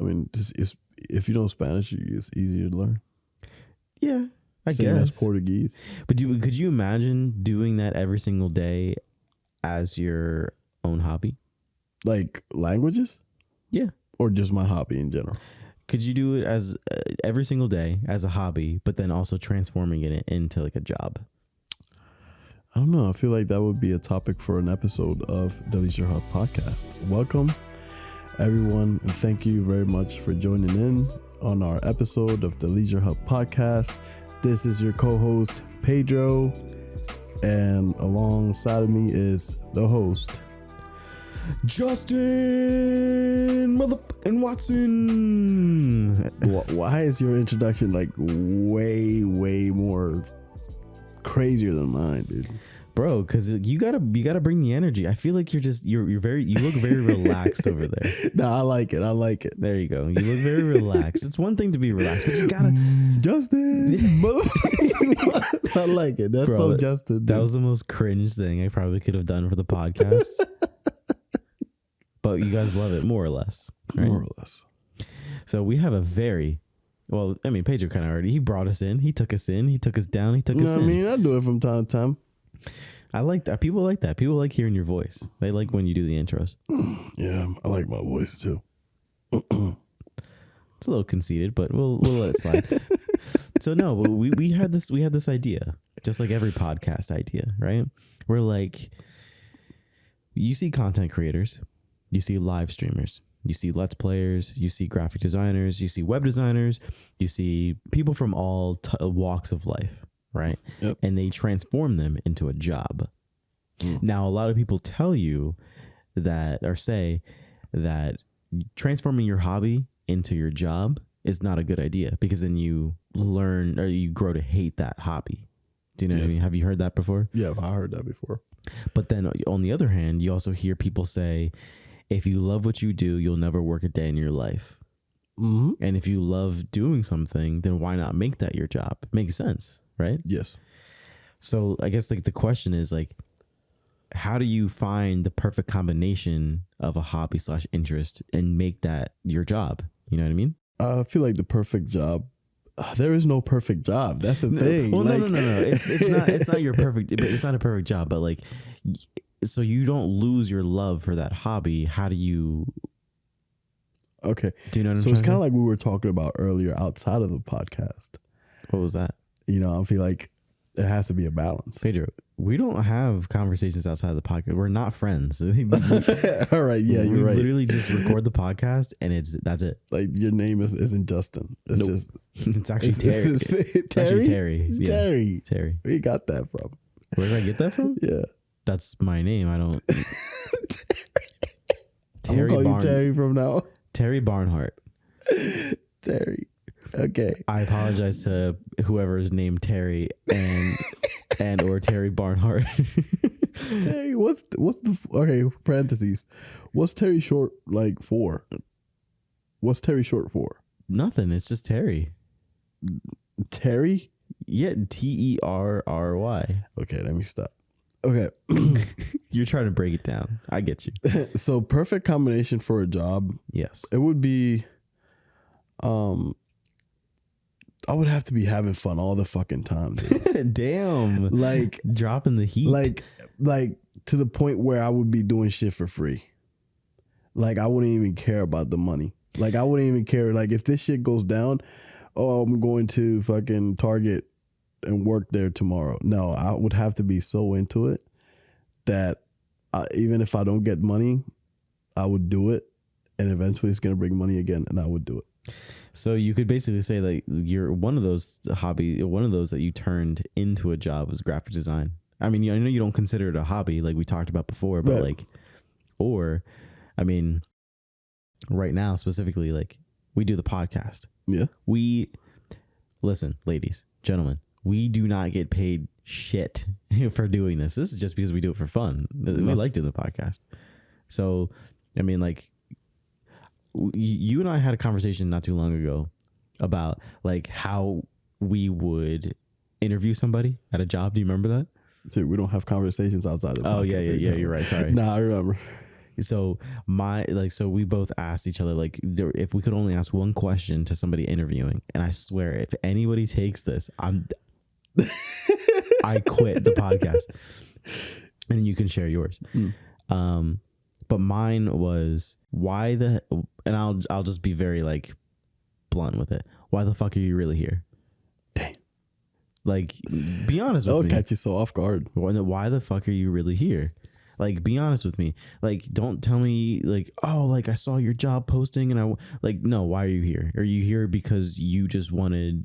I mean, if you know Spanish, it's easier to learn. Yeah, I Same guess. as Portuguese. But could you imagine doing that every single day as your own hobby? Like languages? Yeah. Or just my hobby in general? Could you do it as every single day as a hobby, but then also transforming it into like a job? I don't know. I feel like that would be a topic for an episode of the LeisureHub Podcast. Welcome, everyone, and thank you very much for joining in on our episode of the LeisureHub Podcast. This is your co-host, Pedro, and alongside of me is the host, Justin motherfucking Watson. Why is your introduction like way more crazier than mine, dude? Bro, because you gotta bring the energy. I feel like you look very relaxed over there. No, I like it. There you go. You look very relaxed. It's one thing to be relaxed, but you gotta Justin. I like it. That's Bro, so Justin. Dude. That was the most cringe thing I probably could have done for the podcast. But you guys love it more or less, right? More or less. So we have a Pedro kind of already. He brought us in. He took us in. He took us down. He took us in. I mean, I do it from time to time. I like that. People like that. People like hearing your voice. They like when you do the intros. Yeah, I like my voice too. It's a little conceited, but we'll let it slide. So no, we had this idea, just like every podcast idea, right? We're like, you see content creators, you see live streamers, you see let's players, you see graphic designers, you see web designers, you see people from all walks of life, right? Yep. And they transform them into a job. Now, a lot of people tell you that, or say that transforming your hobby into your job is not a good idea, because then you learn or you grow to hate that hobby. Do you know what I mean? Have you heard that before? Yeah, I heard that before. But then on the other hand, you also hear people say, if you love what you do, you'll never work a day in your life. Mm-hmm. And if you love doing something, then why not make that your job? Makes sense, right? Yes. So I guess like the question is like, how do you find the perfect combination of a hobby / interest and make that your job? You know what I mean? I feel like the perfect job. There is no perfect job. That's the thing. Well, like, no. It's not your perfect. It's not a perfect job. But like, so you don't lose your love for that hobby. How do you? Okay. Do you know what I'm So saying? it's kind of like we were talking about earlier outside of the podcast. What was that? You know, I feel like there has to be a balance. Pedro, we don't have conversations outside of the podcast. We're not friends. All right. Yeah, you're right. We literally just record the podcast and that's it. Like your name isn't Justin. It's Nope. just It's actually Terry. It's actually Terry. It's Yeah. Terry. Where you got that from? Where did I get that from? Yeah. That's my name. I don't. I'm gonna call you Terry from now. Terry Barnhart. Terry. Okay. I apologize to whoever is named Terry and or Terry Barnhart. Terry, what's the okay, parentheses. What's Terry short like for? What's Terry short for? Nothing. It's just Terry. Terry? Yeah, Terry. Okay, let me stop. Okay. You're trying to break it down. I get you. So perfect combination for a job. Yes. It would be I would have to be having fun all the fucking time, dude. Damn. Like dropping the heat. Like to the point where I would be doing shit for free. Like I wouldn't even care about the money. Like I wouldn't even care. Like if this shit goes down, oh, I'm going to fucking Target and work there tomorrow. No, I would have to be so into it that even if I don't get money, I would do it. And eventually it's going to bring money again and I would do it. So you could basically say that you're one of those that you turned into a job was graphic design. I mean, I know you don't consider it a hobby like we talked about before, but right. Right now specifically, like we do the podcast. Yeah. Listen, ladies, gentlemen, we do not get paid shit for doing this. This is just because we do it for fun. We like doing the podcast. So, I mean, like, you and I had a conversation not too long ago about like how we would interview somebody at a job. Do you remember that? Dude, we don't have conversations outside of the podcast. Yeah. You're right. Sorry. Nah, I remember. so we both asked each other, like, if we could only ask one question to somebody interviewing, and I swear if anybody takes this, I quit the podcast. And you can share yours. But mine was and I'll just be very like blunt with it. Why the fuck are you really here? Dang. Like, be honest with me. That'll catch you so off guard. Why the fuck are you really here? Like, be honest with me. Like, don't tell me like, oh, like I saw your job posting and no, why are you here? Are you here because you just wanted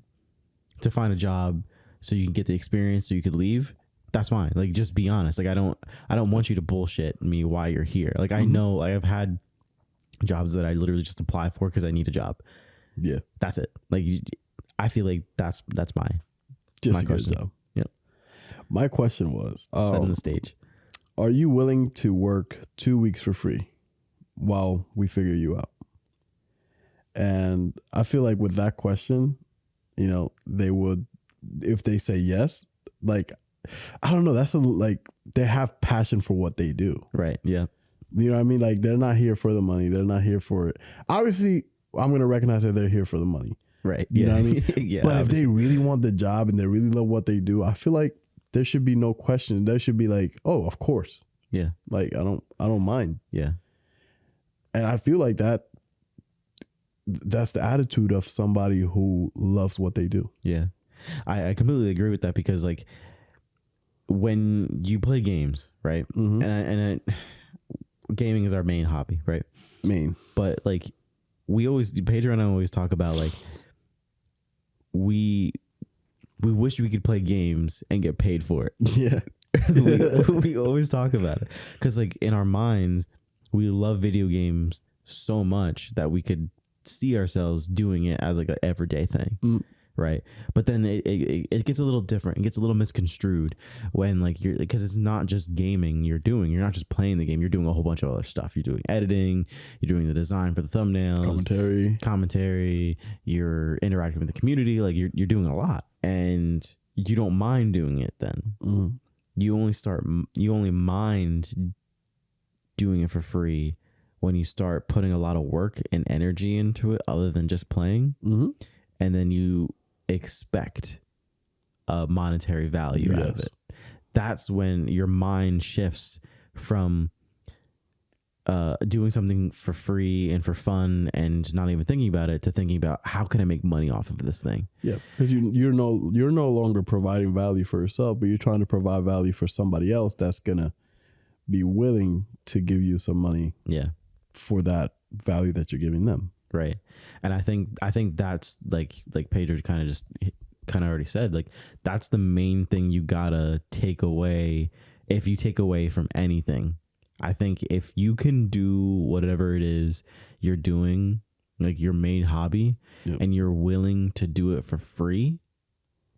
to find a job so you can get the experience so you could leave? That's fine. Like, just be honest. Like, I don't want you to bullshit me why you're here. Like, I know I've had jobs that I literally just apply for because I need a job. Yeah. That's it. Like, I feel like that's my question. Job. Yep. My question was, setting the stage. Are you willing to work 2 weeks for free while we figure you out? And I feel like with that question, you know, they would, if they say yes, like, I don't know. They have passion for what they do. Right. Yeah. You know what I mean? Like, they're not here for the money. They're not here for it. Obviously, I'm going to recognize that they're here for the money. Right. You know what I mean? Yeah. But obviously. if they really want the job and they really love what they do, I feel like there should be no question. There should be like, oh, of course. Yeah. Like, I don't mind. Yeah. And I feel like that's the attitude of somebody who loves what they do. Yeah. I completely agree with that because, like, when you play games, right? And gaming is our main hobby, right? But like, Pedro and I always talk about, like, we wish we could play games and get paid for it. Yeah. we always talk about it because, like, in our minds, we love video games so much that we could see ourselves doing it as like an everyday thing. Right. But then it gets a little different. It gets a little misconstrued when, like, because it's not just gaming you're not just playing the game. You're doing a whole bunch of other stuff. You're doing editing. You're doing the design for the thumbnails. Commentary. You're interacting with the community. Like, you're doing a lot. And you don't mind doing it then. You only mind doing it for free when you start putting a lot of work and energy into it other than just playing. And then you expect a monetary value out of it. That's when your mind shifts from doing something for free and for fun and not even thinking about it to thinking about, how can I make money off of this thing? Yeah, because you're no longer providing value for yourself, but you're trying to provide value for somebody else that's gonna be willing to give you some money. Yeah, for that value that you're giving them. Right. And I think that's like Pedro kind of already said, like, that's the main thing you gotta take away. If you take away from anything, I think if you can do whatever it is you're doing, like your main hobby, and you're willing to do it for free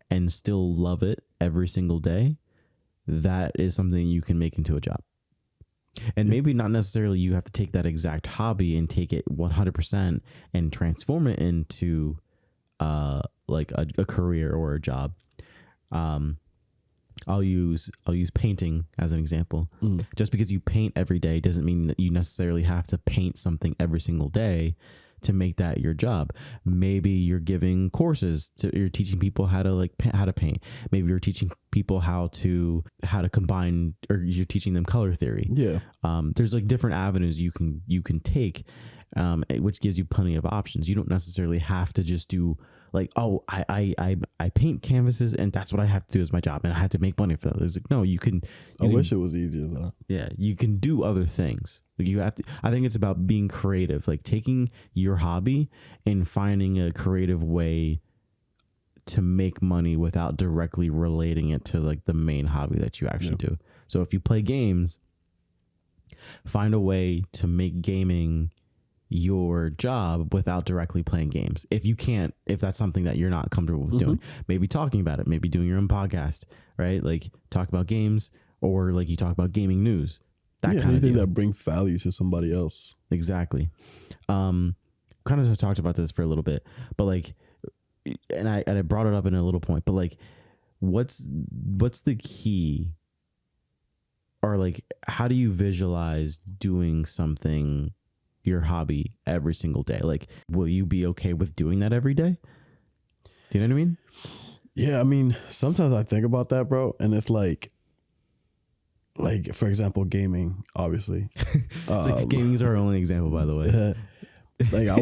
and still love it every single day, that is something you can make into a job. And maybe not necessarily you have to take that exact hobby and take it 100% and transform it into like a career or a job. I'll use painting as an example. Just because you paint every day doesn't mean that you necessarily have to paint something every single day to make that your job. Maybe you're giving courses you're teaching people how to paint. Maybe you're teaching people how to combine, or you're teaching them color theory. Yeah. There's like different avenues you can take, which gives you plenty of options. You don't necessarily have to just do like, oh, I paint canvases and that's what I have to do as my job and I have to make money for that. It's like, no, you can. I wish it was easy as that. Yeah, you can do other things. Like, you have to. I think it's about being creative, like taking your hobby and finding a creative way to make money without directly relating it to like the main hobby that you actually do. So if you play games, find a way to make gaming your job without directly playing games. If that's something that you're not comfortable with doing, maybe talking about it, maybe doing your own podcast, right? Like talk about games, or like you talk about gaming news, that kind of thing that brings value to somebody else. Exactly. Kind of just talked about this for a little bit, but like, and I brought it up in a little point, but like, what's the key? or like, how do you visualize doing something, your hobby, every single day? Like, will you be okay with doing that every day? Do you know what I mean? Yeah, I mean, sometimes I think about that, bro, and it's like for example, gaming, obviously. It's like gaming's our only example, by the way. Like I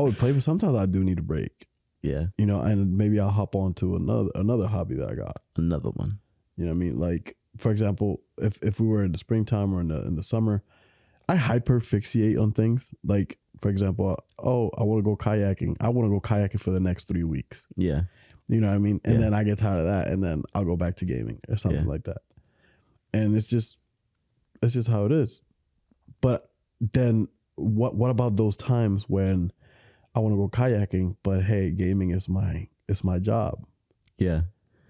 would play, but sometimes I do need a break. Yeah. You know, and maybe I'll hop on to another hobby that I got. Another one. You know what I mean? Like, for example, if we were in the springtime or in the summer, I hyper fixate on things. Like, for example, I want to go kayaking. I want to go kayaking for the next 3 weeks. Yeah. You know what I mean? And then I get tired of that, and then I'll go back to gaming or something like that. And it's just how it is. But then what about those times when I want to go kayaking, but hey, gaming is my job. Yeah.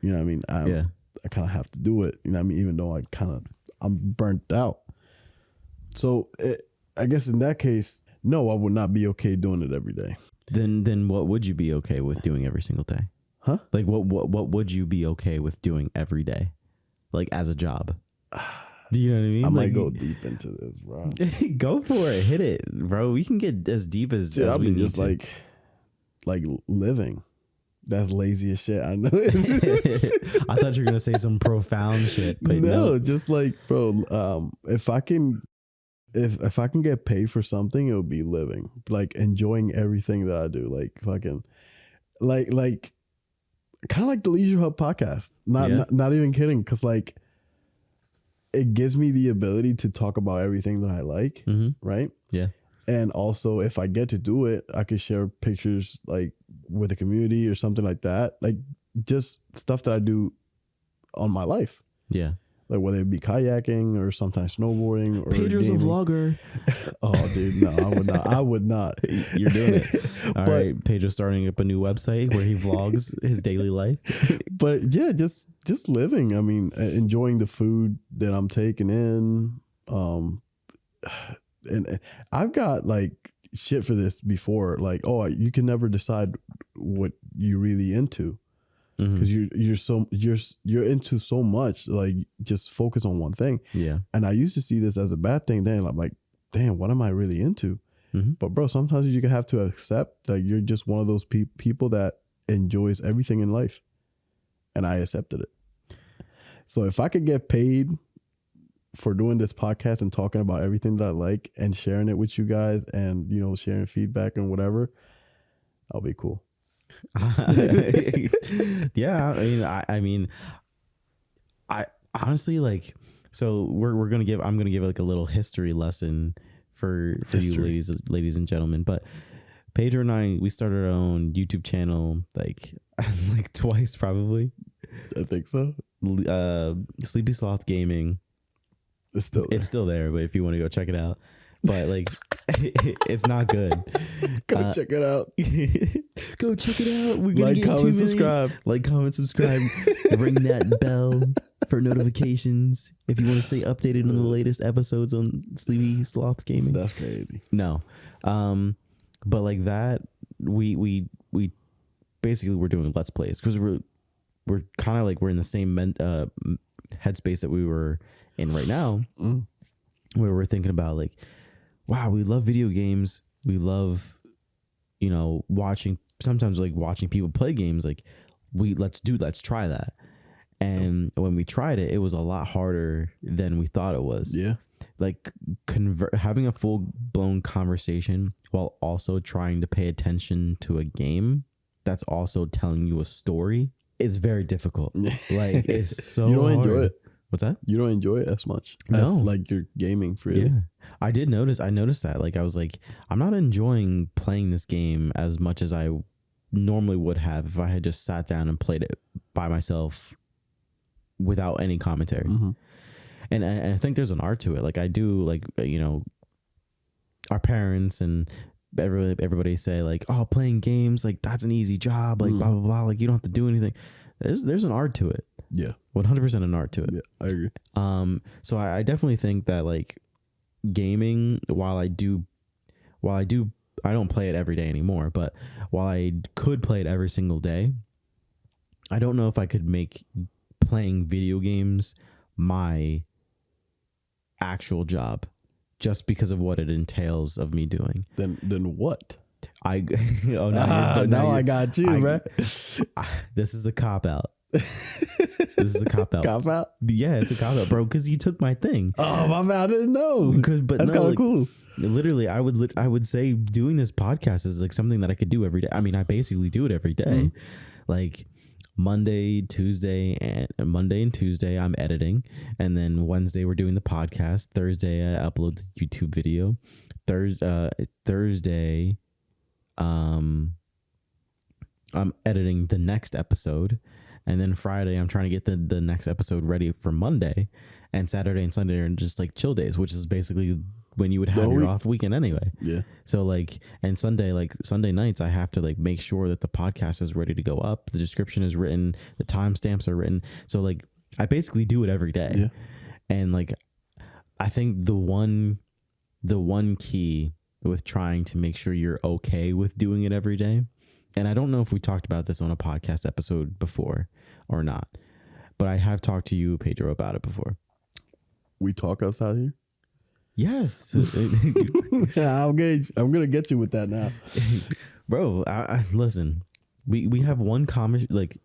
You know what I mean? I kind of have to do it. You know what I mean? Even though I'm burnt out. So I guess in that case, no, I would not be okay doing it every day. Then what would you be okay with doing every single day? Huh? Like what would you be okay with doing every day? Like as a job? Do you know what I mean? I might like, go deep into this, bro. Go for it. Hit it, bro. We can get as deep as I'll we be need just to. like living. That's lazy as shit. I know. I thought you were gonna say some profound shit, but no. Just like, bro. If I can get paid for something, it would be living, like enjoying everything that I do, like fucking, like kind of like the LeisureHub podcast. Not even kidding, because like it gives me the ability to talk about everything that I like, right? Yeah. And also, if I get to do it, I could share pictures like with the community or something like that. Like just stuff that I do on my life. Yeah. Like whether it be kayaking or sometimes snowboarding or Pedro's gaming. a vlogger. Oh, dude, no, I would not. You're doing it. All right, Pedro's starting up a new website where he vlogs his daily life. But yeah, just living. I mean, enjoying the food that I'm taking in. And I've got like shit for this before. Like, oh, you can never decide what you're really into. Because you're into so much, like just focus on one thing. Yeah. And I used to see this as a bad thing. Then I'm like, damn, what am I really into? But bro, sometimes you have to accept that you're just one of those people that enjoys everything in life. And I accepted it. So if I could get paid for doing this podcast and talking about everything that I like and sharing it with you guys and, you know, sharing feedback and whatever, I'll be cool. Yeah, I mean, I honestly like. So I'm gonna give like a little history lesson for you ladies and gentlemen. But Pedro and I, we started our own YouTube channel like twice probably. I think so. Sleepy Sloth Gaming. It's still there, but if you want to go check it out. But like, it's not good. Go check it out. Go check it out. We're gonna like, get comment, subscribe. Like, comment, subscribe. Ring that bell for notifications if you want to stay updated on the latest episodes on Sleepy Sloths Gaming. That's crazy. No, but like that, we basically we're doing Let's Plays because we're kind of like we're in the same headspace that we were in right now, where we're thinking about like, wow, we love video games. We love, you know, watching people play games. Like let's try that. And when we tried it, it was a lot harder than we thought it was. Yeah. Like having a full blown conversation while also trying to pay attention to a game that's also telling you a story is very difficult. Like it's so you don't hard. enjoy it. What's that? You don't enjoy it as much as like you're gaming freely. Yeah. I noticed that. Like I was like, I'm not enjoying playing this game as much as I normally would have if I had just sat down and played it by myself without any commentary. And I think there's an art to it. Like I do, like, you know, our parents and everybody say like, oh, playing games, like that's an easy job, like blah blah blah, like you don't have to do anything. There's an art to it. Yeah, 100% an art to it. Yeah, I agree. So I definitely think that like gaming, while I don't play it every day anymore, but while I could play it every single day, I don't know if I could make playing video games my actual job just because of what it entails of me doing. Then what? I now I got you, right? This is a cop out. This is a cop out. Cop out? Yeah, it's a cop out, bro. Because you took my thing. Oh, my man, I didn't know. But that's kind of cool. Literally, I would say doing this podcast is like something that I could do every day. I mean, I basically do it every day. Like Monday, Tuesday, and Tuesday, I'm editing, and then Wednesday we're doing the podcast. Thursday, I upload the YouTube video. Thursday, I'm editing the next episode. And then Friday, I'm trying to get the next episode ready for Monday. And Saturday and Sunday are just like chill days, which is basically when you would have your off weekend anyway. Yeah. So like, and Sunday nights, I have to like make sure that the podcast is ready to go up. The description is written. The timestamps are written. So like, I basically do it every day. Yeah. And like, I think the one key with trying to make sure you're okay with doing it every day, and I don't know if we talked about this on a podcast episode before or not, but I have talked to you, Pedro, about it before. We talk outside here? Yes. I'm gonna get you with that now. Bro, I listen, we have one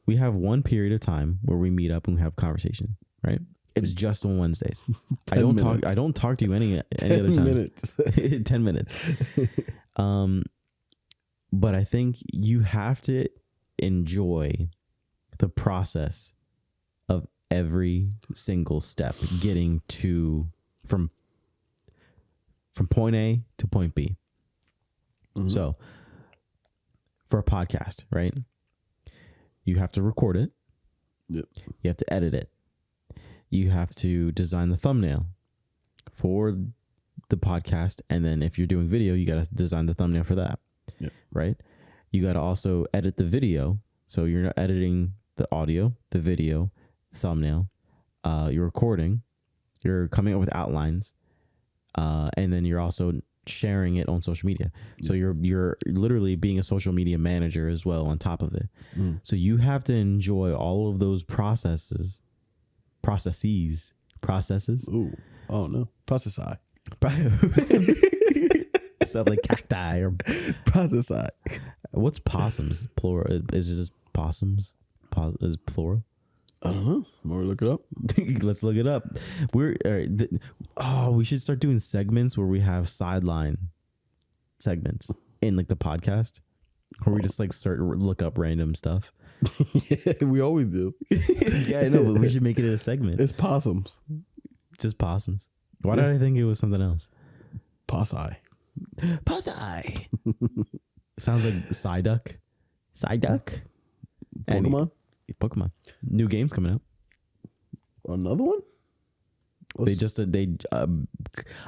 we have one period of time where we meet up and we have conversation, right? It's just on Wednesdays. I don't talk to you any other time. Minutes. 10 minutes. But I think you have to enjoy the process of every single step getting from point A to point B. Mm-hmm. So for a podcast, right? You have to record it. Yep. You have to edit it. You have to design the thumbnail for the podcast. And then if you're doing video, you got to design the thumbnail for that. Yep. Right? You got to also edit the video. So you're not editing the audio, the video, thumbnail. You're recording. You're coming up with outlines. And then you're also sharing it on social media. So you're literally being a social media manager as well on top of it. So you have to enjoy all of those processes. Ooh. Oh no. Processi. Stuff like cacti or processi. What's possums? Plural? Is it just possums? Is plural? I don't know. Want to look it up? Let's look it up. We should start doing segments where we have sideline segments in like the podcast, where we just like look up random stuff. Yeah, we always do. Yeah, I know, but we should make it a segment. It's possums. Just possums. Why did I think it was something else? Possi. Possi. Sounds like Psyduck. Psyduck. Pokemon. New games coming out. Another one?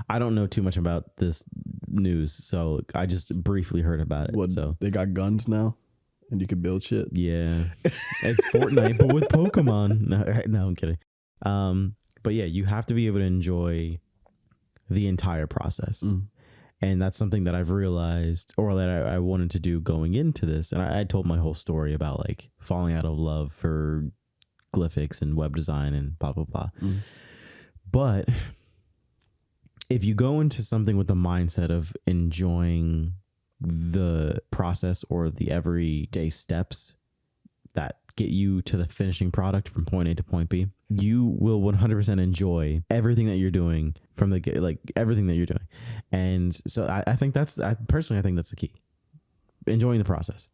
I don't know too much about this news, so I just briefly heard about it. So they got guns now, and you can build shit. Yeah, it's Fortnite, but with Pokemon. No, I'm kidding. But yeah, you have to be able to enjoy the entire process. And that's something that I've realized, or that I wanted to do going into this. And I told my whole story about like falling out of love for glyphics and web design and blah, blah, blah. But if you go into something with the mindset of enjoying the process or the everyday steps that get you to the finishing product from point A to point B, you will 100% enjoy everything that you're doing from everything that you're doing. And so I think that's the key. Enjoying the process.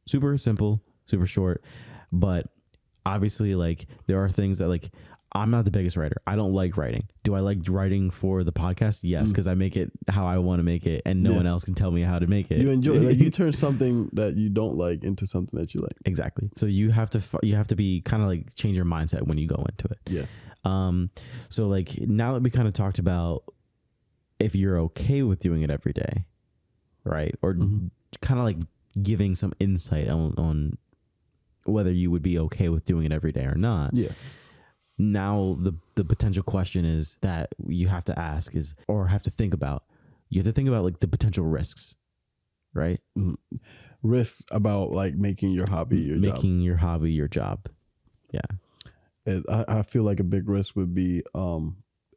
Super simple, super short, but obviously like there are things that like I'm not the biggest writer. I don't like writing. Do I like writing for the podcast? Yes, because I make it how I want to make it, and no one else can tell me how to make it. You enjoy it. Like you turn something that you don't like into something that you like. Exactly. So you have to be kind of like change your mindset when you go into it. Yeah. So like now that we kind of talked about if you're okay with doing it every day, right? Or kind of like giving some insight on whether you would be okay with doing it every day or not. Yeah. Now the potential question is that you have to ask is, or have to think about, you have to think about like the potential risks, right? Risks about like making your hobby your job. Yeah. I feel like a big risk would be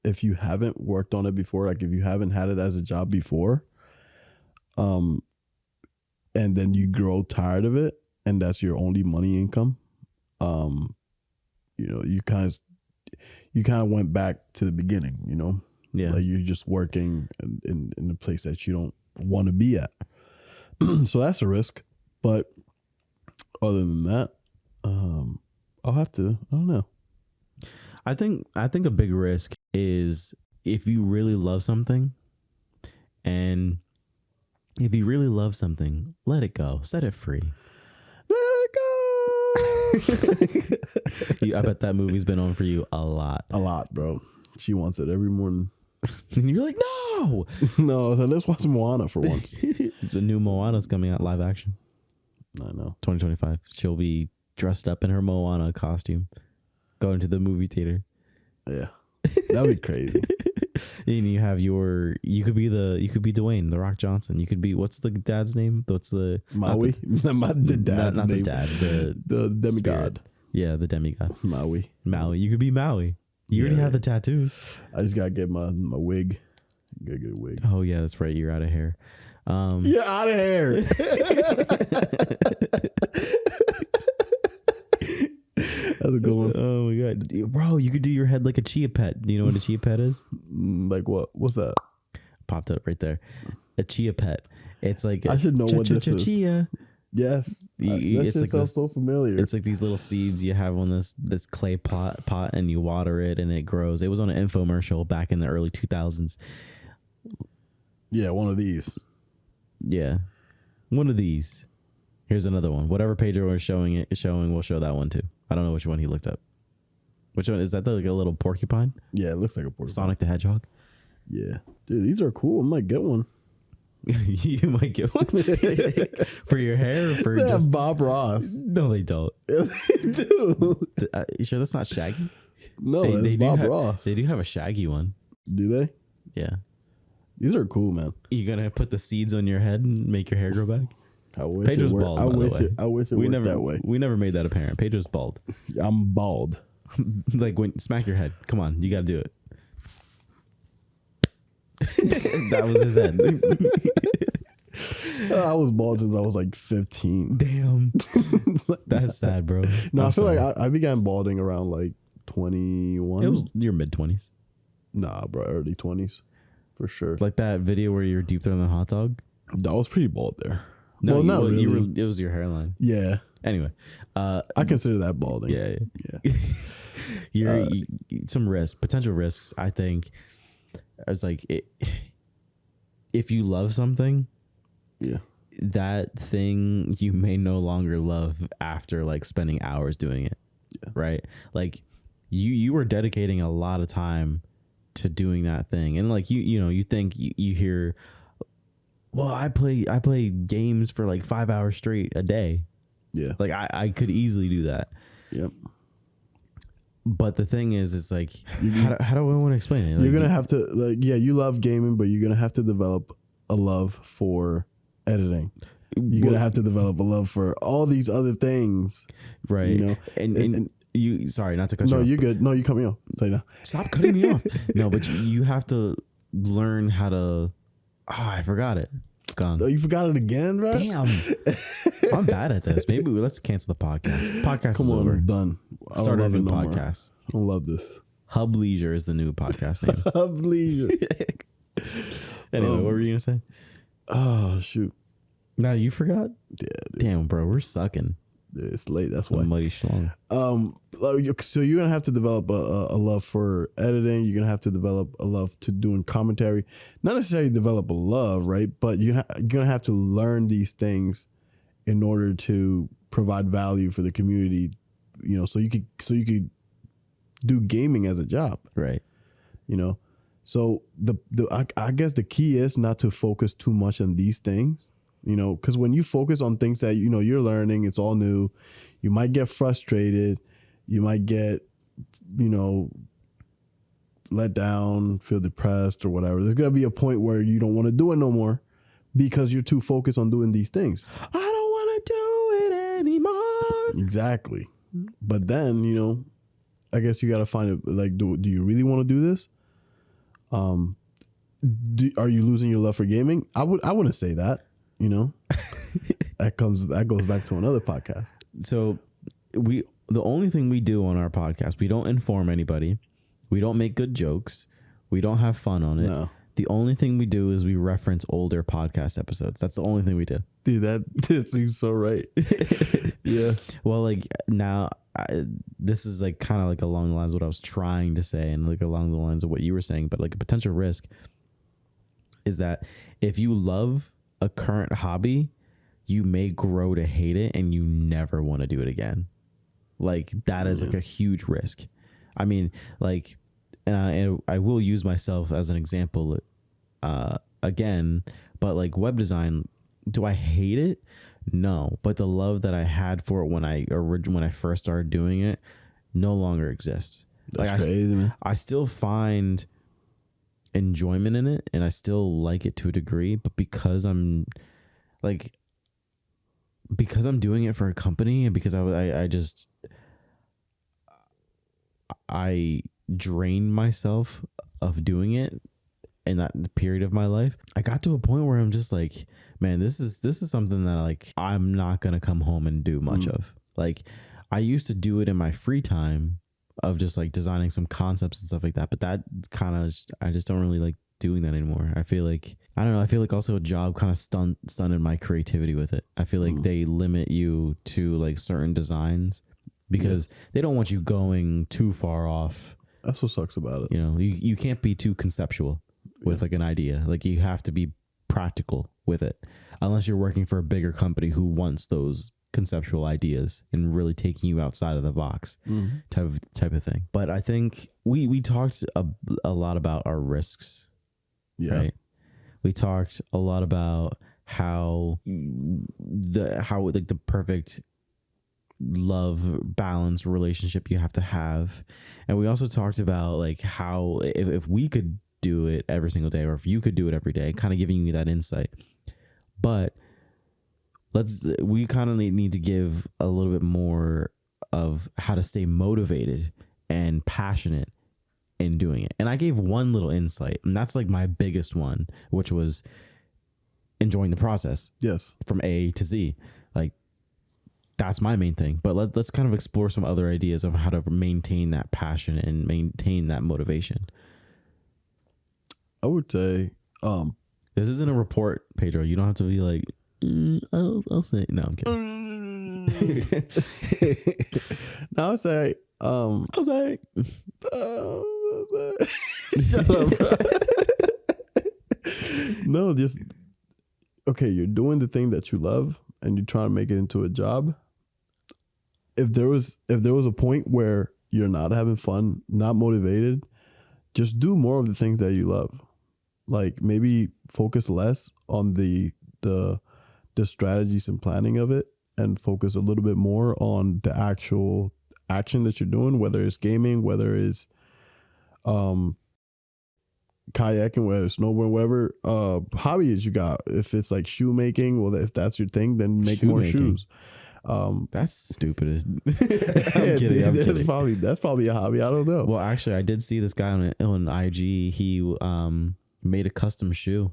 if you haven't worked on it before, like if you haven't had it as a job before, and then you grow tired of it, and that's your only money income, you kind of went back to the beginning, Yeah. like you're just working in a place that you don't want to be at. So that's a risk. But other than that, I don't know. I think a big risk is if you really love something, and if you really love something, let it go, set it free. Let it go. I bet that movie's been on for you a lot. A lot, bro. She wants it every morning. And you're like, no. No, so let's watch Moana for once. The new Moana's coming out live action. I know. 2025. She'll be dressed up in her Moana costume, going to the movie theater. Yeah, that'd be crazy. And you could be Dwayne, The Rock Johnson. You could be, what's the dad's name? What's the Maui? Not the dad's not name. the dad. The demigod. Spirit. Yeah, the demigod. Maui. You could be Maui. You already have the tattoos. I just gotta get my wig. Gotta get a wig. Oh yeah, that's right. You're out of hair. You're out of hair. That's a good one. Oh my god, bro! You could do your head like a chia pet. Do you know what a chia pet is? Like what? What's that? Popped up right there. A chia pet. It's like I should know what this is. Chia. Yes, It's like sounds so familiar. It's like these little seeds you have on this clay pot, and you water it and it grows. It was on an infomercial back in the early 2000s. Yeah, one of these. Yeah, one of these. Here's another one. Whatever Pedro is showing, we'll show that one too. I don't know which one he looked up. Which one is that? Like a little porcupine? Yeah, it looks like a porcupine. Sonic the Hedgehog. Yeah, dude, these are cool. I might get one. You might get one for your hair or for they just have Bob Ross. No, they don't. They do. You sure that's not Shaggy? No, that's Bob Ross. They do have a Shaggy one. Do they? Yeah. These are cool, man. You gonna put the seeds on your head and make your hair grow back? I wish Pedro's it worked. bald. I wish it worked that way. We never made that apparent. Pedro's bald. I'm bald. Like when smack your head. Come on, you gotta do it. That was his head. I was bald since I was like 15. Damn. That's sad, bro. No, I feel like I began balding around like 21. It was your mid-20s. Nah, bro, early 20s for sure. Like that video where you're deep throwing the hot dog. I was pretty bald there. No, well, not really. It was your hairline. Yeah. Anyway, I consider that balding. Yeah. Some potential risks. I think. I was like, if you love something, yeah, that thing you may no longer love after like spending hours doing it. Yeah. Right. Like you were dedicating a lot of time to doing that thing, and like you think you hear, well, I play games for like 5 hours straight a day. Yeah. Like I could easily do that. Yep. But the thing is like, how do I want to explain it? Like, you're going to have to, like, yeah, you love gaming, but you're going to have to develop a love for editing. You're going to have to develop a love for all these other things. Right. You know? And you, sorry, not to cut you off. No, you're good. No, you cut me off. Say no. Stop cutting me off. No, but you have to learn how to, I forgot it. It's gone. Oh, you forgot it again, bro? Damn. I'm bad at this. Maybe let's cancel the podcast. Podcast Come is on, over. I'm done. Start a new podcast. I don't love this. Hub Leisure is the new podcast name. Hub Leisure. Anyway, what were you going to say? Oh, shoot. No, you forgot? Yeah, dude. Damn, bro, we're sucking. It's late. That's why. Muddy schlong. So you're gonna have to develop a love for editing. You're gonna have to develop a love to doing commentary. Not necessarily develop a love, right? But you're gonna have to learn these things in order to provide value for the community. You know, so you could do gaming as a job, right? You know, so I guess the key is not to focus too much on these things. You know, because when you focus on things that, you're learning, it's all new, you might get frustrated. You might get, let down, feel depressed or whatever. There's going to be a point where you don't want to do it no more because you're too focused on doing these things. I don't want to do it anymore. Exactly. But then, I guess you got to find it. Like, do you really want to do this? Are you losing your love for gaming? I wouldn't say that. You know, that goes back to another podcast. So the only thing we do on our podcast, we don't inform anybody, we don't make good jokes, we don't have fun on it. No. The only thing we do is we reference older podcast episodes. That's the only thing we do. Dude, that seems so right. Yeah. Well, like now, this is like kind of like along the lines of what I was trying to say, and like along the lines of what you were saying. But like a potential risk is that if you love a current hobby, you may grow to hate it, and you never want to do it again. Like that is like a huge risk. I mean, like, and I will use myself as an example again, but like web design, do I hate it? No, but the love that I had for it when I first started doing it no longer exists. That's like crazy, man. I still find enjoyment in it, and I still like it to a degree, but because I'm doing it for a company, and because I drained myself of doing it in that period of my life, I got to a point where I'm just like, man, this is something that like I'm not gonna come home and do much of. Like I used to do it in my free time of just like designing some concepts and stuff like that, but that kind of I just don't really like doing that anymore. I feel like also a job kind of stunted my creativity with it. I feel like they limit you to like certain designs because they don't want you going too far off. That's what sucks about it. You know, you can't be too conceptual with like an idea. Like you have to be practical with it, unless you're working for a bigger company who wants those conceptual ideas and really taking you outside of the box type of thing. But I think we talked a lot about our risks. Yeah. Right? We talked a lot about how the perfect love balance relationship you have to have. And we also talked about like how if we could do it every single day, or if you could do it every day, kind of giving you that insight. But we kind of need to give a little bit more of how to stay motivated and passionate in doing it. And I gave one little insight, and that's like my biggest one, which was enjoying the process. Yes. From A to Z. Like that's my main thing. But let's kind of explore some other ideas of how to maintain that passion and maintain that motivation. I would say, this isn't a report, Pedro. You don't have to be like, I'll say, no, I'm kidding. No, I'll say, shut up, bro. No, just, okay, you're doing the thing that you love and you're trying to make it into a job. If there was a point where you're not having fun, not motivated, just do more of the things that you love. Like maybe focus less on the strategies and planning of it, and focus a little bit more on the actual action that you're doing, whether it's gaming, whether it's kayaking, whether it's snowboarding, whatever hobbies you got. If it's like shoemaking, well, if that's your thing, then make more shoes. That's stupid. I'm kidding. That's probably a hobby. I don't know. Well, actually, I did see this guy on IG. He made a custom shoe.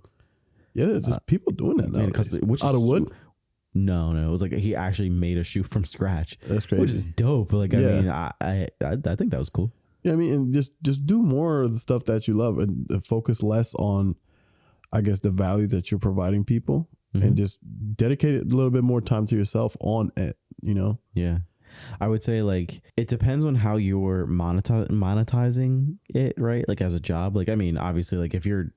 Yeah, there's people doing that now. Which out of wood? No, it was like he actually made a shoe from scratch. That's crazy. Which is dope. Like I mean, I think that was cool. Yeah, I mean, and just do more of the stuff that you love, and focus less on, I guess, the value that you're providing people, and just dedicate a little bit more time to yourself on it. You know? Yeah. I would say like it depends on how you're monetizing it, right? Like as a job. Like I mean, obviously, like if you're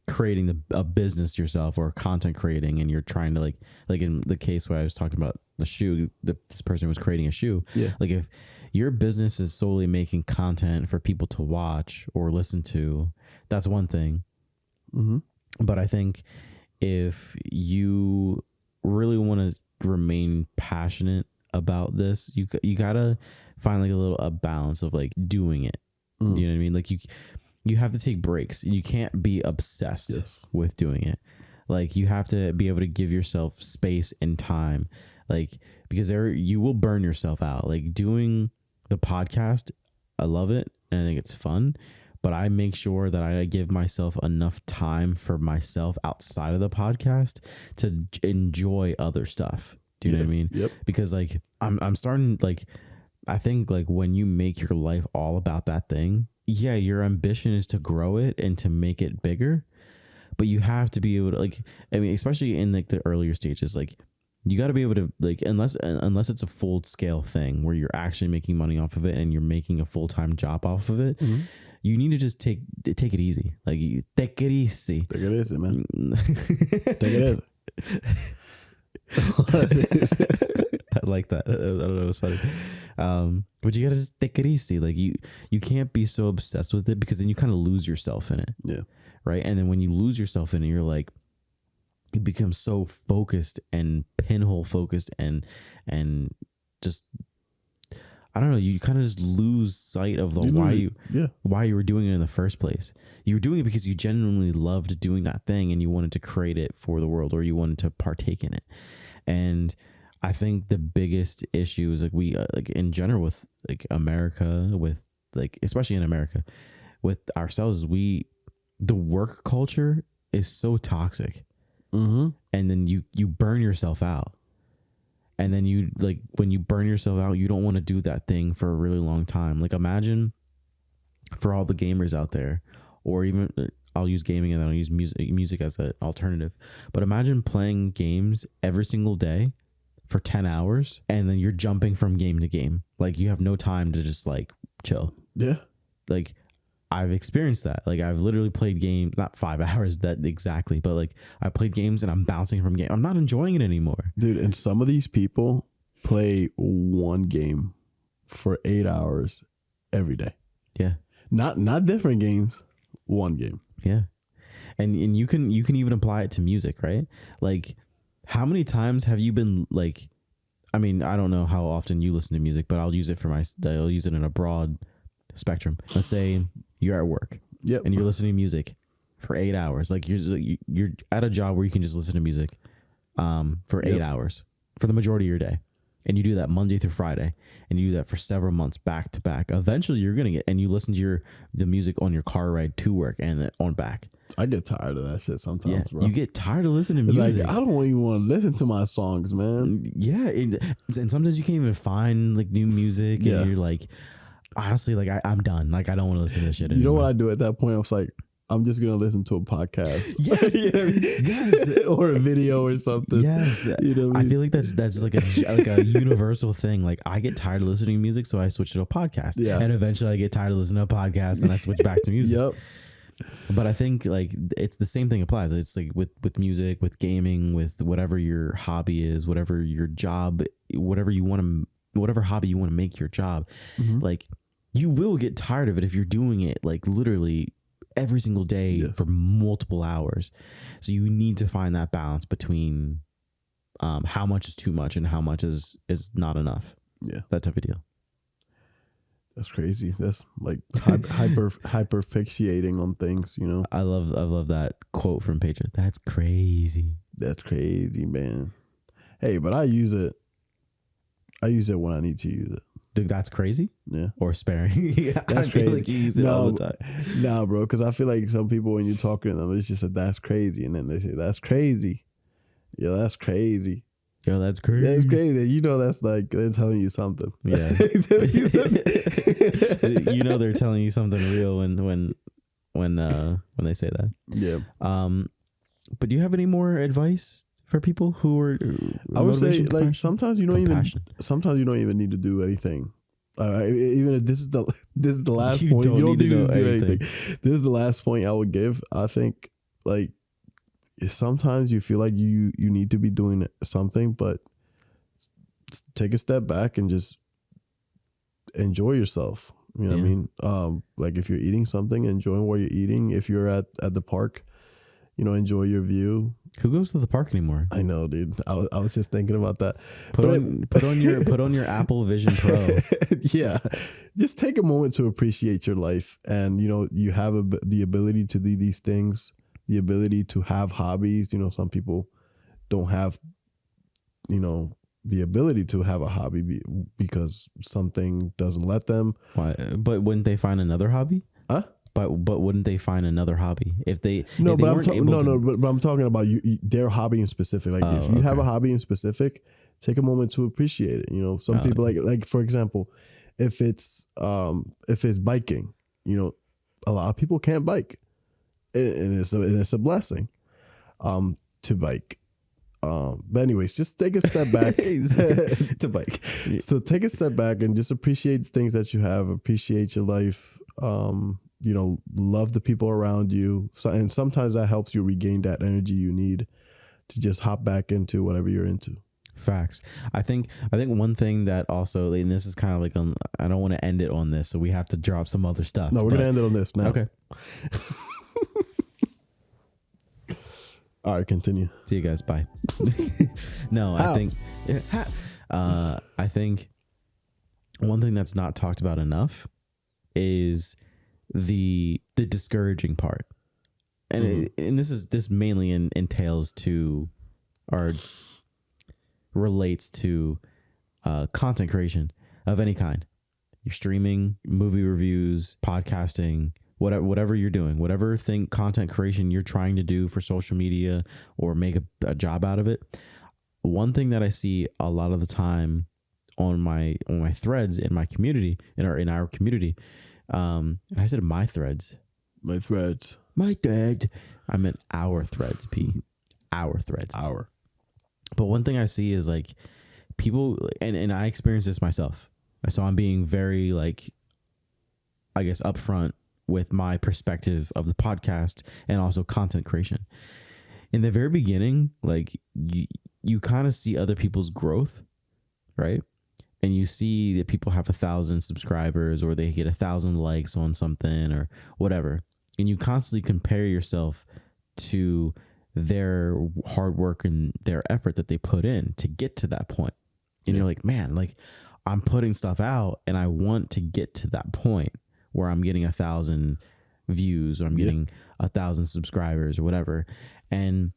creating a business yourself or content creating, and you're trying to like in the case where I was talking about the shoe, this person was creating a shoe. Yeah. Like if your business is solely making content for people to watch or listen to, that's one thing. But I think if you really want to remain passionate about this, you gotta find like a balance of like doing it. You know what I mean? Like you have to take breaks. You can't be obsessed with doing it. Like you have to be able to give yourself space and time, like because you will burn yourself out. Like doing the podcast, I love it and I think it's fun, but I make sure that I give myself enough time for myself outside of the podcast to enjoy other stuff. Do you know what I mean? Yep. Because like I'm starting, like, I think like when you make your life all about that thing, yeah, your ambition is to grow it and to make it bigger, but you have to be able to, like, I mean, especially in like the earlier stages, like you got to be able to, like, unless it's a full scale thing where you're actually making money off of it and you're making a full-time job off of it, you need to just take it easy. Like, take it easy. Take it easy, man. Take it easy. I like that. I don't know. It's funny. But you gotta just take it easy. Like you can't be so obsessed with it, because then you kind of lose yourself in it. Yeah. Right. And then when you lose yourself in it, you're like, you become so focused and pinhole focused and just, I don't know, you kind of just lose sight of why you were doing it in the first place. You were doing it because you genuinely loved doing that thing and you wanted to create it for the world, or you wanted to partake in it. And I think the biggest issue is like we like in general with like America, with like, especially in America, with ourselves, the work culture is so toxic. And then you burn yourself out. And then you, like, when you burn yourself out, you don't want to do that thing for a really long time. Like, imagine for all the gamers out there, or even I'll use gaming and then I'll use music as an alternative. But imagine playing games every single day for 10 hours and then you're jumping from game to game. Like, you have no time to just like chill. Yeah. Like, I've experienced that. Like, I've literally played games, not 5 hours that exactly, but like I played games and I'm bouncing from game. I'm not enjoying it anymore. Dude, and some of these people play one game for 8 hours every day. Yeah. Not different games, one game. Yeah. And you can even apply it to music, right? Like, how many times have you been like, I mean, I don't know how often you listen to music, but I'll use it in a broad spectrum. Let's say you're at work, and you're listening to music for 8 hours. Like, you're at a job where you can just listen to music for 8 hours for the majority of your day, and you do that Monday through Friday, and you do that for several months back to back. Eventually, you're gonna get, and you listen to the music on your car ride to work and then on back. I get tired of that shit sometimes, bro. You get tired of listening to music. Like, I don't even want to listen to my songs, man. Yeah, and sometimes you can't even find like new music, and you're like, honestly, like I'm done. Like, I don't want to listen to this shit anymore. You know what I do at that point? I was like, I'm just gonna listen to a podcast. Yes, yes, or a video or something. Yes, you know what I mean? I feel like that's like a universal thing. Like, I get tired of listening to music, so I switch to a podcast. Yeah, and eventually I get tired of listening to a podcast, and I switch back to music. Yep. But I think like it's the same thing applies. It's like with music, with gaming, with whatever your hobby is, whatever your job, whatever hobby you want to make your job. Like, you will get tired of it if you're doing it like literally every single day for multiple hours. So you need to find that balance between how much is too much and how much is not enough. Yeah, that type of deal. That's crazy. That's like hyper fixating on things, you know. I love that quote from Pedro. That's crazy. That's crazy, man. Hey, but I use it when I need to use it. Dude, that's crazy? Yeah. Or sparing? That's I crazy. feel like you use it all the time. Nah, bro, because I feel like some people, when you're talking to them, it's just that's crazy. And then they say, that's crazy. Yeah, that's crazy. Yo, that's crazy. That's crazy. You know, that's like they're telling you something. Yeah. You know they're telling you something real when they say that. Yeah. But do you have any more advice for people who are? I would say, like, sometimes you don't even need to do anything. Even if this is the last point, you don't need to do anything. This is the last point I would give. I think, like, sometimes you feel like you need to be doing something, but take a step back and just enjoy yourself. You know what I mean? Like, if you're eating something, enjoy what you're eating. If you're at the park, you know, enjoy your view. Who goes to the park anymore? I know, dude. I was just thinking about that. Put on your Apple Vision Pro. Yeah, just take a moment to appreciate your life, and you know, you have the ability to do these things, the ability to have hobbies. You know, some people don't have, you know, the ability to have a hobby because something doesn't let them. Why? But wouldn't they find another hobby? Huh? But wouldn't they find another hobby if they? No, if they but weren't able to, but I'm talking about their hobby in specific. Like if you have a hobby in specific, take a moment to appreciate it. You know, some people like for example, if it's biking, you know, a lot of people can't bike, and it's a blessing, to bike. But anyways, just take a step back to bike. So take a step back and just appreciate the things that you have. Appreciate your life. You know, love the people around you. So, and sometimes that helps you regain that energy you need to just hop back into whatever you're into. Facts. I think one thing that also, and this is kind of like, I don't want to end it on this, so we have to drop some other stuff. No, we're gonna end it on this now. Okay. All right, continue. See you guys. Bye. No, I think one thing that's not talked about enough is the discouraging part, and and this mainly entails to or relates to content creation of any kind. You're streaming, movie reviews, podcasting, whatever you're doing, whatever content creation you're trying to do for social media or make a job out of it. One thing that I see a lot of the time on my threads in my community, in our community, and I said my threads. My threads. I meant our threads, P. Our threads. But one thing I see is like people, and I experience this myself. So I'm being very like, I guess, upfront with my perspective of the podcast and also content creation. In the very beginning, like you kind of see other people's growth, right? And you see that people have 1,000 subscribers or they get 1,000 likes on something or whatever. And you constantly compare yourself to their hard work and their effort that they put in to get to that point. And you're like, man, like I'm putting stuff out and I want to get to that point where I'm getting 1,000 views or I'm getting 1,000 subscribers or whatever. And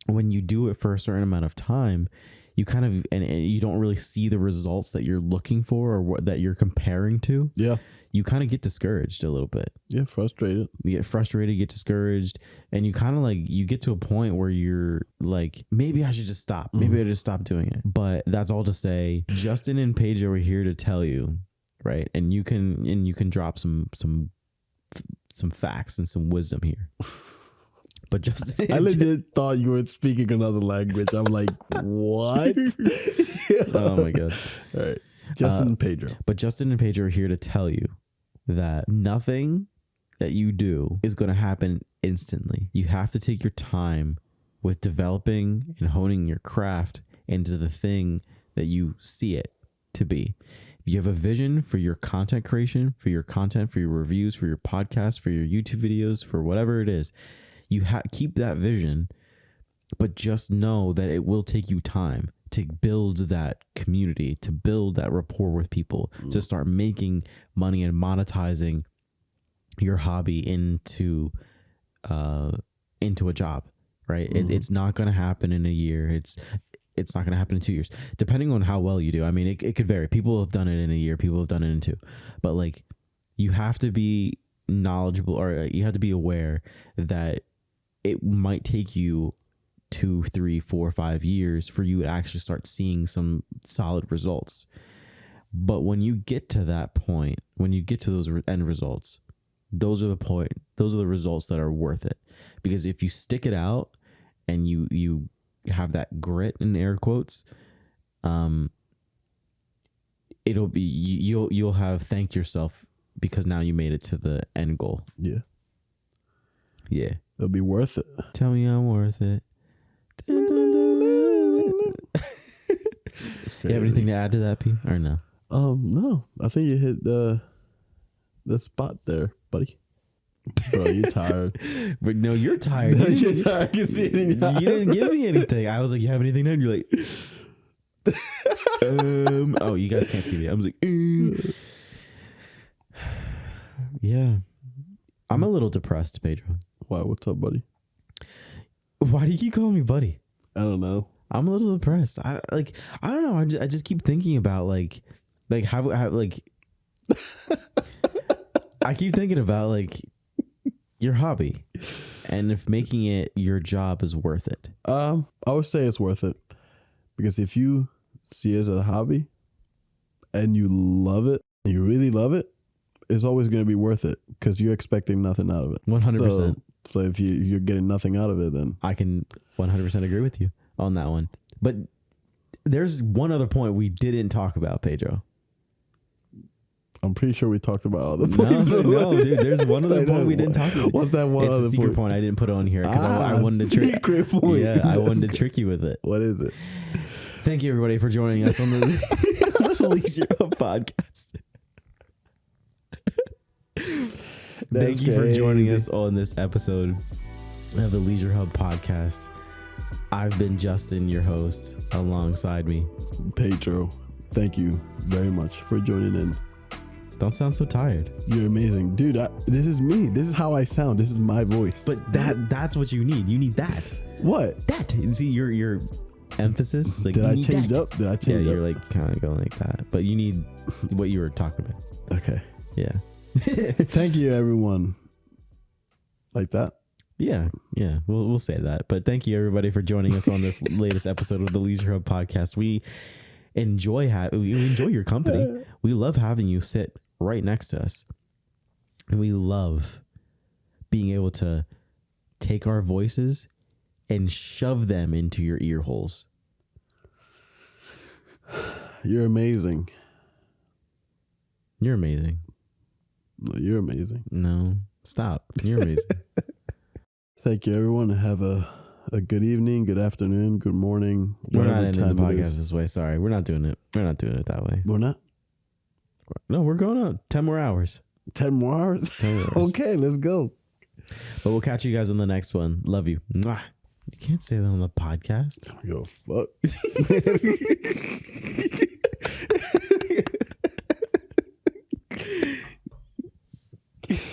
when you do it for a certain amount of time, you kind of, and you don't really see the results that you're looking for or what that you're comparing to. Yeah. You kind of get discouraged a little bit. Yeah. Frustrated. You get frustrated, you get discouraged, and you kind of like, you get to a point where you're like, maybe I should just stop. Maybe I just stop doing it. But that's all to say, Justin and Pedro are here to tell you, right? And you can drop some facts and some wisdom here. But Justin, I legit thought you were speaking another language. I'm like, what? Oh my god! All right, Justin and Pedro. But Justin and Pedro are here to tell you that nothing that you do is going to happen instantly. You have to take your time with developing and honing your craft into the thing that you see it to be. If you have a vision for your content creation, for your content, for your reviews, for your podcast, for your YouTube videos, for whatever it is, you keep that vision, but just know that it will take you time to build that community, to build that rapport with people, to start making money and monetizing your hobby into a job, right? It's not going to happen in a year. It's not going to happen in 2 years, depending on how well you do. I mean, it could vary. People have done it in a year. People have done it in 2, but like you have to be knowledgeable, or you have to be aware that it might take you 2, 3, 4, 5 years for you to actually start seeing some solid results. But when you get to that point, when you get to those end results, those are the results that are worth it. Because if you stick it out and you have that grit in air quotes, it'll be, you'll have thanked yourself because now you made it to the end goal. Yeah. It'll be worth it. Tell me I'm worth it. You have anything to add to that, P? Or no? No. I think you hit the spot there, buddy. Bro, you're tired. But no, you're tired. You're tired. I can see it in your eyes. You didn't give me anything. I was like, you have anything? And you're like, oh, you guys can't see me. I was like, yeah. I'm a little depressed, Pedro. Why? What's up, buddy? Why do you keep calling me buddy? I don't know. I'm a little depressed. I don't know. I just keep thinking about like how like I keep thinking about like your hobby, and if making it your job is worth it. I would say it's worth it, because if you see it as a hobby and you love it, you really love it, it's always going to be worth it because you're expecting nothing out of it. 100%. So if you're getting nothing out of it, then I can 100% agree with you on that one. But there's one other point we didn't talk about, Pedro. I'm pretty sure we talked about all the points. No, dude. There's one other point we didn't talk about. What's that one? It's other a secret point I didn't put on here because I wanted to trick. Point. Yeah, I wanted to trick you with it. What is it? Thank you, everybody, for joining us on the LeisureHub Podcast. Thank you for joining us on this episode of the LeisureHub Podcast. I've been Justin, your host, alongside me, Pedro. Thank you very much for joining in. Don't sound so tired. You're amazing, dude. This is me. This is how I sound. This is my voice. But that's what you need. You need that. What? That. See your emphasis. Like, Did I change up? Did I change up? Yeah, you're like kind of going like that. But you need what you were talking about. Okay. Yeah. Thank you, everyone. Like that? Yeah. We'll say that. But thank you, everybody, for joining us on this latest episode of the LeisureHub Podcast. We enjoy your company. We love having you sit right next to us, and we love being able to take our voices and shove them into your ear holes. You're amazing. You're amazing. No, you're amazing. No, stop. You're amazing. Thank you, everyone. Have a good evening, good afternoon, good morning. We're not ending the podcast this way. Sorry, we're not doing it. We're not doing it that way. We're not? No, we're going on 10 more hours. 10 more hours? 10 more hours. Okay, let's go. But we'll catch you guys on the next one. Love you. Mwah. You can't say that on the podcast. Yo, fuck.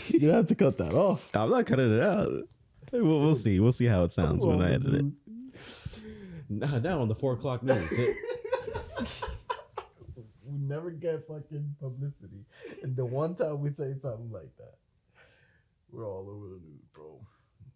You're gonna have to cut that off. I'm not cutting it out. We'll see. We'll see how it sounds when I edit it. Now on the 4 o'clock news. We never get fucking publicity. And the one time we say something like that, we're all over the news, bro.